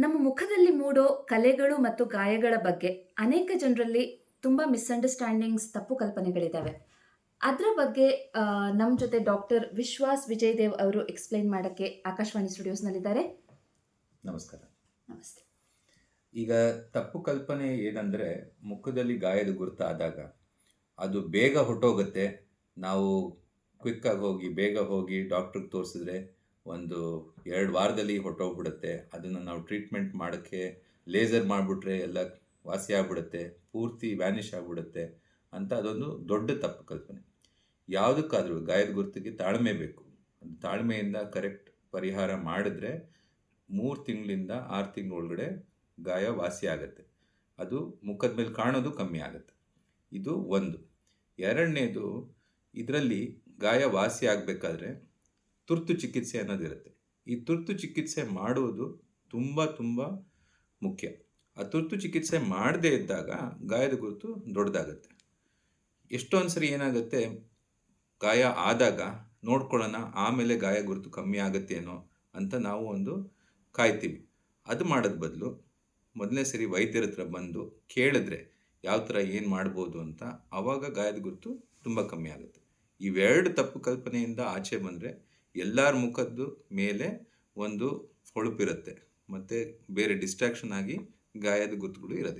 ನಮ್ಮ ಮುಖದಲ್ಲಿ ಮೂಡೋ ಕಲೆಗಳು ಮತ್ತು ಗಾಯಗಳ ಬಗ್ಗೆ ಅನೇಕ ಜನರಲ್ಲಿ ತುಂಬ ಮಿಸ್ಅಂಡರ್‌ಸ್ಟ್ಯಾಂಡಿಂಗ್ಸ್, ತಪ್ಪು ಕಲ್ಪನೆಗಳಿದ್ದಾವೆ. ಅದರ ಬಗ್ಗೆ ನಮ್ಮ ಜೊತೆ ಡಾಕ್ಟರ್ ವಿಶ್ವಾಸ್ ವಿಜಯದೇವ್ ಅವರು ಎಕ್ಸ್‌ಪ್ಲೇನ್ ಮಾಡಕ್ಕೆ ಆಕಾಶವಾಣಿ ಸ್ಟುಡಿಯೋಸ್‌ನಲ್ಲಿದ್ದಾರೆ. ನಮಸ್ಕಾರ. ನಮಸ್ತೆ. ಈಗ ತಪ್ಪು ಕಲ್ಪನೆ ಏನಂದ್ರೆ, ಮುಖದಲ್ಲಿ ಗಾಯದ ಗುರುತಾದಾಗ ಅದು ಬೇಗ ಹೊರ್ಟೋಗುತ್ತೆ. ನಾವು ಕ್ವಿಕ್ಕಾಗಿ ಹೋಗಿ, ಬೇಗ ಹೋಗಿ ಡಾಕ್ಟ್ರಿಗೆ ತೋರಿಸಿದ್ರೆ ಒಂದು 2 ವಾರದಲ್ಲಿ ಹೊರ್ಟೋಗ್ಬಿಡುತ್ತೆ. ಅದನ್ನು ನಾವು ಟ್ರೀಟ್ಮೆಂಟ್ ಮಾಡೋಕ್ಕೆ ಲೇಸರ್ ಮಾಡಿಬಿಟ್ರೆ ಎಲ್ಲ ವಾಸಿ ಆಗ್ಬಿಡುತ್ತೆ, ಪೂರ್ತಿ ವ್ಯಾನಿಷ್ ಆಗಿಬಿಡುತ್ತೆ ಅಂತ ಅದೊಂದು ದೊಡ್ಡ ತಪ್ಪು ಕಲ್ಪನೆ. ಯಾವುದಕ್ಕಾದ್ರೂ ಗಾಯದ ಗುರುತಿಗೆ ತಾಳ್ಮೆ ಬೇಕು. ಅದು ತಾಳ್ಮೆಯಿಂದ ಕರೆಕ್ಟ್ ಪರಿಹಾರ ಮಾಡಿದ್ರೆ 3 ತಿಂಗಳಿಂದ 6 ತಿಂಗಳ ಒಳಗಡೆ ಗಾಯ ವಾಸಿ ಆಗುತ್ತೆ. ಅದು ಮುಖದ ಮೇಲೆ ಕಾಣೋದು ಕಮ್ಮಿ ಆಗುತ್ತೆ. ಇದು ಒಂದು. ಎರಡನೇದು, ಇದರಲ್ಲಿ ಗಾಯ ವಾಸಿ ಆಗಬೇಕಾದ್ರೆ ತುರ್ತು ಚಿಕಿತ್ಸೆ ಅನ್ನೋದಿರುತ್ತೆ. ಈ ತುರ್ತು ಚಿಕಿತ್ಸೆ ಮಾಡುವುದು ತುಂಬ ತುಂಬ ಮುಖ್ಯ. ಆ ತುರ್ತು ಚಿಕಿತ್ಸೆ ಮಾಡದೇ ಇದ್ದಾಗ ಗಾಯದ ಗುರುತು ದೊಡ್ಡದಾಗುತ್ತೆ. ಎಷ್ಟೊಂದು ಸರಿ ಏನಾಗುತ್ತೆ, ಗಾಯ ಆದಾಗ ನೋಡ್ಕೊಳ್ಳೋಣ, ಆಮೇಲೆ ಗಾಯ ಗುರುತು ಕಮ್ಮಿ ಆಗುತ್ತೇನೋ ಅಂತ ನಾವು ಒಂದು ಕಾಯ್ತೀವಿ. ಅದು ಮಾಡೋದ್ ಬದಲು ಮೊದಲನೇ ಸರಿ ವೈದ್ಯರ ಹತ್ರ ಬಂದು ಕೇಳಿದ್ರೆ ಯಾವ ಥರ ಏನು ಮಾಡ್ಬೋದು ಅಂತ, ಆವಾಗ ಗಾಯದ ಗುರುತು ತುಂಬ ಕಮ್ಮಿ ಆಗುತ್ತೆ. ಇವೆರಡು ತಪ್ಪು ಕಲ್ಪನೆಯಿಂದ ಆಚೆ ಬಂದರೆ ಎಲ್ಲರ ಮುಖದ್ದು ಮೇಲೆ ಒಂದು ಹೊಳಪಿರುತ್ತೆ, ಮತ್ತು ಬೇರೆ ಡಿಸ್ಟ್ರಾಕ್ಷನ್ ಆಗಿ ಗಾಯದ ಗುರುತುಗಳು ಇರೋದಿಲ್ಲ.